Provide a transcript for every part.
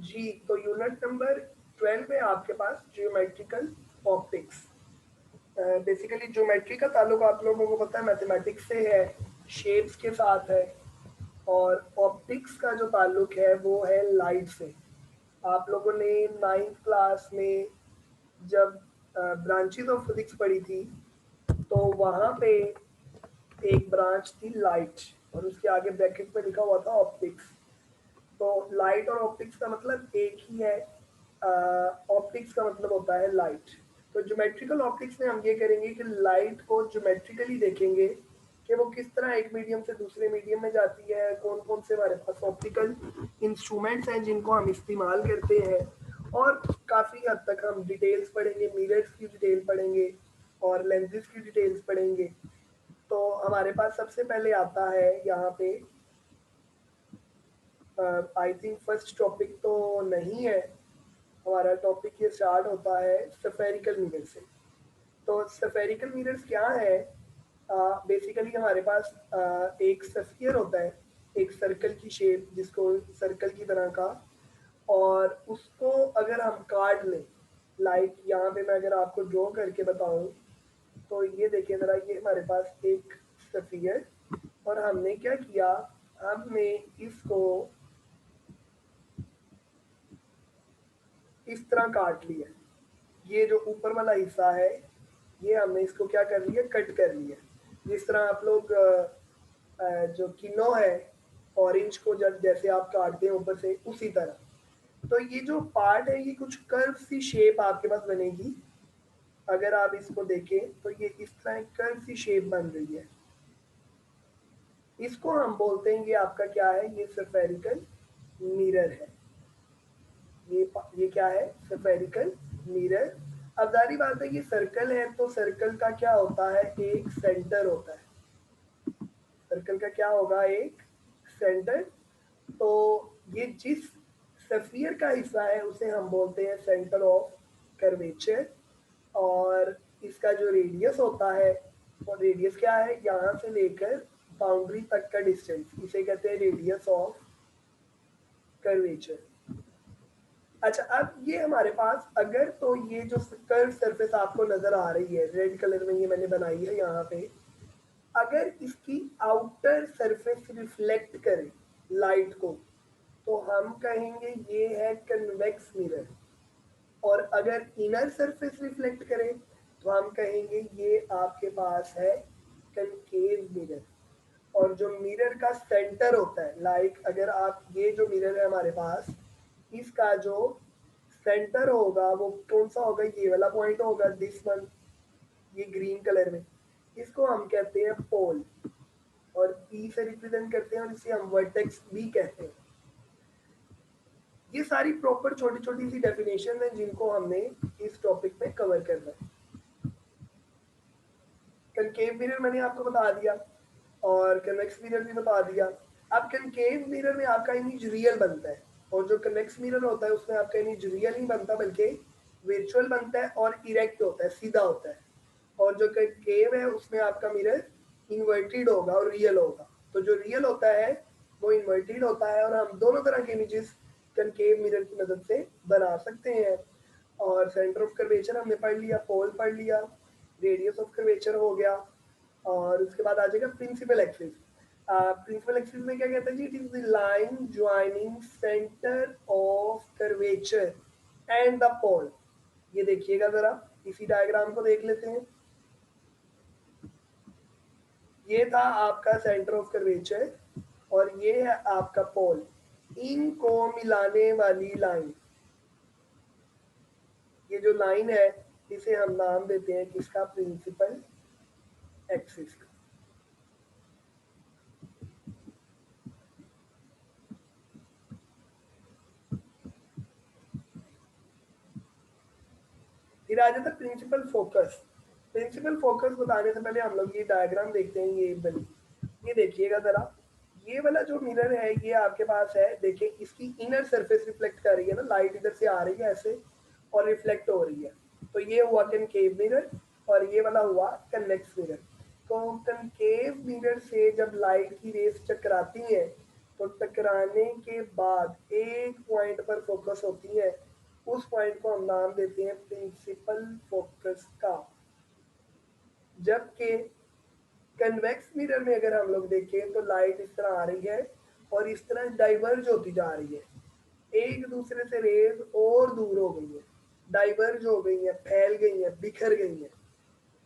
जी, तो unit number 12 में आपके पास ज्योमेट्रिकल ऑप्टिक्स। बेसिकली ज्योमेट्री का ताल्लुक आप लोगों को पता है मैथमेटिक्स से है, शेप्स के साथ है। और ऑप्टिक्स का जो ताल्लुक है वो है लाइट से। आप लोगों ने 9th क्लास में जब ब्रांचेस ऑफ फिजिक्स पढ़ी थी तो वहाँ पे एक ब्रांच थी लाइट और उसके आगे ब्रैकेट में लिखा हुआ था ऑप्टिक्स। तो लाइट और ऑप्टिक्स का मतलब एक ही है। ऑप्टिक्स का मतलब होता है लाइट। तो ज्योमेट्रिकल ऑप्टिक्स में हम ये करेंगे कि लाइट को ज्योमेट्रिकली देखेंगे कि वो किस तरह एक मीडियम से दूसरे मीडियम में जाती है, कौन कौन से हमारे पास ऑप्टिकल इंस्ट्रूमेंट्स हैं जिनको हम इस्तेमाल करते हैं। और काफ़ी हद तक हम डिटेल्स पढ़ेंगे, मिरर्स की डिटेल पढ़ेंगे और लेंसेज की डिटेल्स पढ़ेंगे। तो हमारे पास सबसे पहले आता है यहाँ पे, आई थिंक फर्स्ट टॉपिक तो नहीं है हमारा। टॉपिक ये स्टार्ट होता है स्फेरिकल मिरर से। तो स्फेरिकल मिरर्स क्या है? बेसिकली हमारे पास एक स्फीयर होता है, एक सर्कल की शेप जिसको सर्कल की तरह का, और उसको अगर हम काट लें, लाइक यहाँ पे मैं अगर आपको ड्रॉ करके बताऊं तो ये देखिए ज़रा, ये हमारे पास एक स्फीयर, और हमने क्या किया, हमने इसको इस तरह काट लिया। ये जो ऊपर वाला हिस्सा है ये हमने इसको क्या कर लिया, कट कर लिया। जिस तरह आप लोग जो किनो है ऑरेंज को जब जैसे आप काटते हैं ऊपर से, उसी तरह। तो ये जो पार्ट है ये कुछ कर्व सी शेप आपके पास बनेगी। अगर आप इसको देखें तो ये इस तरह एक कर्व सी शेप बन रही है। इसको हम बोलते हैं, ये आपका क्या है, ये स्फेरिकल मिरर है। ये क्या है, स्फेरिकल मिरर। अब जारी बात है, ये सर्कल है तो सर्कल का क्या होता है, एक सेंटर होता है। सर्कल का क्या होगा, एक सेंटर। तो ये जिस स्फीयर का हिस्सा है उसे हम बोलते हैं सेंटर ऑफ कर्वेचर। और इसका जो रेडियस होता है, और रेडियस क्या है, यहाँ से लेकर बाउंड्री तक का डिस्टेंस, इसे कहते हैं रेडियस ऑफ कर्वेचर। अच्छा, अब ये हमारे पास अगर, तो ये जो कर्व सरफेस आपको नजर आ रही है रेड कलर में, ये मैंने बनाई है यहाँ पे, अगर इसकी आउटर सरफेस रिफ्लेक्ट करे लाइट को तो हम कहेंगे ये है कन्वेक्स मिरर। और अगर इनर सरफेस रिफ्लेक्ट करे तो हम कहेंगे ये आपके पास है कनकेव मिरर। और जो मिरर का सेंटर होता है, लाइक अगर आप, ये जो मिरर है हमारे पास, इसका जो सेंटर होगा वो कौन सा होगा, ये वाला पॉइंट होगा, दिस वन, ये ग्रीन कलर में। इसको हम कहते हैं पोल, और पी से रिप्रेजेंट करते हैं, और इसे हम वर्टेक्स भी कहते हैं। ये सारी प्रॉपर छोटी छोटी सी डेफिनेशन है जिनको हमने इस टॉपिक में कवर करना है। कनकेव मिरर मैंने आपको बता दिया और कन्वेक्स मिरर भी बता दिया। अब कनकेव मिरर में आपका इमेज रियल बनता है, और जो कन्वेक्स मिरर होता है उसमें आपका इमेज रियल नहीं बनता बल्कि वर्चुअल बनता है और इरेक्ट होता है, सीधा होता है। और जो कनकेव है उसमें आपका मिरर इन्वर्टेड होगा और रियल होगा। तो जो रियल होता है वो इन्वर्टेड होता है, और हम दोनों तरह के इमेजेस कनकेव मिरर की मदद से बना सकते हैं। और सेंटर ऑफ कर्वेचर हमने पढ़ लिया, पोल पढ़ लिया, रेडियस ऑफ कर्वेचर हो गया। और उसके बाद आ जाएगा प्रिंसिपल एक्सिस। प्रिंसिपल एक्सिस में क्या कहते हैं जी, it is the line joining centre of curvature and the pole. ये देखिएगा जरा, इसी डायग्राम को देख लेते हैं। ये था आपका सेंटर ऑफ कर्वेचर और ये है आपका पोल, इनको मिलाने वाली लाइन। ये जो लाइन है इसे हम नाम देते हैं किसका, प्रिंसिपल एक्सिस का। फिर आ जाता है प्रिंसिपल फोकस। प्रिंसिपल फोकस बताने से पहले हम लोग ये डायग्राम देखते हैं, ये बनी। ये देखिएगा जरा, ये वाला जो मिरर है ये आपके पास है, देखिए इसकी इनर सरफेस रिफ्लेक्ट कर रही है ना, लाइट इधर से आ रही है ऐसे और रिफ्लेक्ट हो रही है। तो ये हुआ कनकेव मिरर, और ये वाला हुआ कन्वेक्स मिरर। तो कनकेव मिरर से जब लाइट की रेस टकराती है तो टकराने के बाद एक पॉइंट पर फोकस होती है, उस पॉइंट को हम नाम देते हैं प्रिंसिपल फोकस का। जबकि कन्वेक्स मिरर में अगर हम लोग देखें तो लाइट इस तरह आ रही है और इस तरह डाइवर्ज होती जा रही है, एक दूसरे से रेज और दूर हो गई है, डाइवर्ज हो गई है, फैल गई है, बिखर गई है।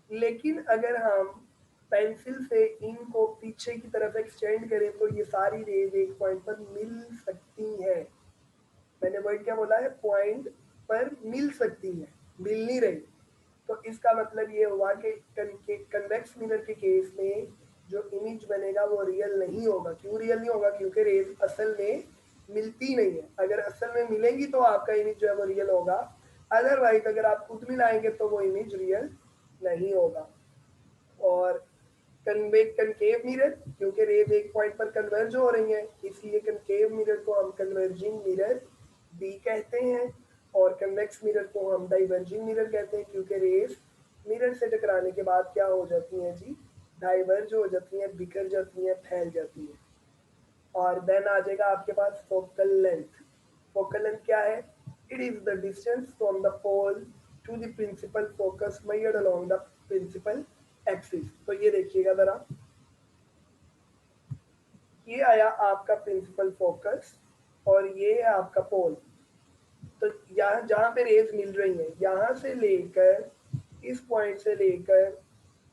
लेकिन अगर हम पेंसिल से इनको पीछे की तरफ एक्सटेंड करें तो ये सारी रेज एक पॉइंट पर मिल सकती है। मैंने वर्ड क्या बोला है, पॉइंट पर मिल सकती है, मिल नहीं रही। तो इसका मतलब ये हुआ कि कन्वेक्स मिरर के केस में जो इमेज बनेगा वो रियल नहीं होगा। क्यों रियल नहीं होगा? क्योंकि रेज असल में मिलती नहीं है। अगर असल में मिलेंगी तो आपका इमेज जो है वो रियल होगा, अदरवाइज अगर आप खुद मिलाएंगे तो वो इमेज रियल नहीं होगा। और कनकेव मिरर, क्योंकि रेज एक पॉइंट पर कन्वर्ज हो रही है, इसलिए कनकेव मिरर को हम कन्वर्जिंग मिरर भी कहते हैं, और कन्वेक्स मिरर को हम डाइवर्जिंग मिरर कहते हैं, क्योंकि रेज मिरर से टकराने के बाद क्या हो जाती हैं जी, डाइवर्ज हो जाती हैं, बिखर जाती हैं, फैल जाती हैं। और देन आ जाएगा आपके पास फोकल लेंथ। फोकल लेंथ क्या है? It is the distance from the pole to the principal focus measured along the principal axis. तो ये देखिएगा जरा, ये आया आपका प्रिंसिपल फोकस और ये है आपका पोल। तो यहाँ जहाँ पे रेज मिल रही है, यहाँ से लेकर इस पॉइंट से लेकर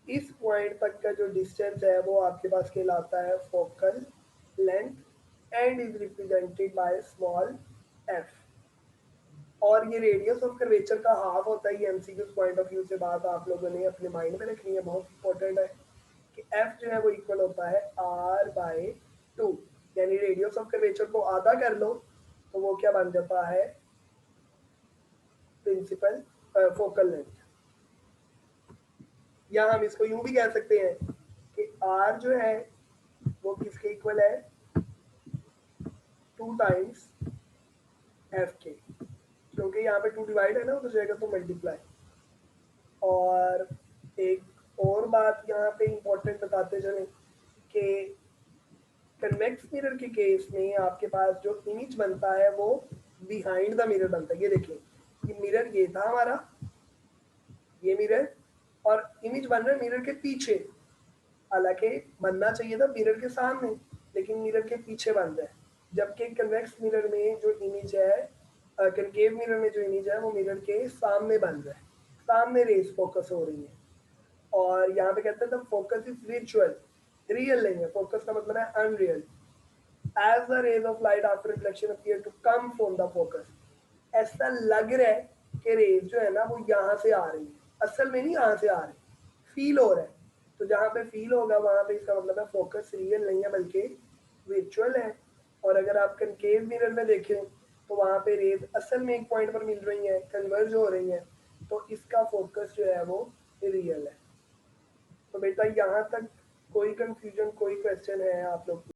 इस पॉइंट तक का जो डिस्टेंस है वो आपके पास कहलाता है focal length and is represented by small F. और ये रेडियस ऑफ कर्वेचर का हाफ होता है। ये एमसीक्यू पॉइंट ऑफ व्यू से बात आप लोगों ने अपने माइंड में रखनी है, बहुत इंपॉर्टेंट है कि एफ जो है वो इक्वल होता है आर बाय 2, यानी रेडियस ऑफ कर्वेचर को आधा कर लो तो वो क्या बन जाता है, प्रिंसिपल फोकल लेंथ। या हम इसको यूं भी कह सकते हैं कि आर जो है वो किसके इक्वल है, 2 टाइम्स एफ के, क्योंकि यहाँ पे 2 डिवाइड है ना, तो जाएगा तो मल्टीप्लाई। और एक और बात यहाँ पे इंपॉर्टेंट बताते चले कि कन्वेक्स मिरर के केस में आपके पास जो इमेज बनता है वो बिहाइंड द मिरर बनता है। ये देखिए, ये मिरर ये था हमारा, ये मिरर, और इमेज बन रहा है मिरर के पीछे। हालांकि बनना चाहिए था मिरर के सामने, लेकिन मिरर के पीछे बन रहा है। जबकि कन्वेक्स मिरर में जो इमेज है, कनकेव मिरर में जो इमेज है वो मिरर के सामने बन रहा है, सामने रेस फोकस हो रही है। और यहाँ पे कहते हैं फोकस इज विजुअल, रियल नहीं है। फोकस का मतलब है unreal. As the rays of light after reflection appear to come from the focus, ऐसा लग रहा है कि रेज जो है ना वो यहाँ से आ रही है, असल में नहीं यहाँ से आ रही, फील हो रहा है। तो जहाँ पे फील होगा वहां पे इसका मतलब है फोकस रियल नहीं है बल्कि विजुअल है। और अगर आप कनकेव मिरर में देखें तो वहां पे रेज असल में एक पॉइंट पर मिल रही है, कन्वर्ज हो रही है, तो इसका फोकस जो है वो रियल है। तो बेटा यहाँ तक कोई कंफ्यूजन, कोई क्वेश्चन है आप लोग?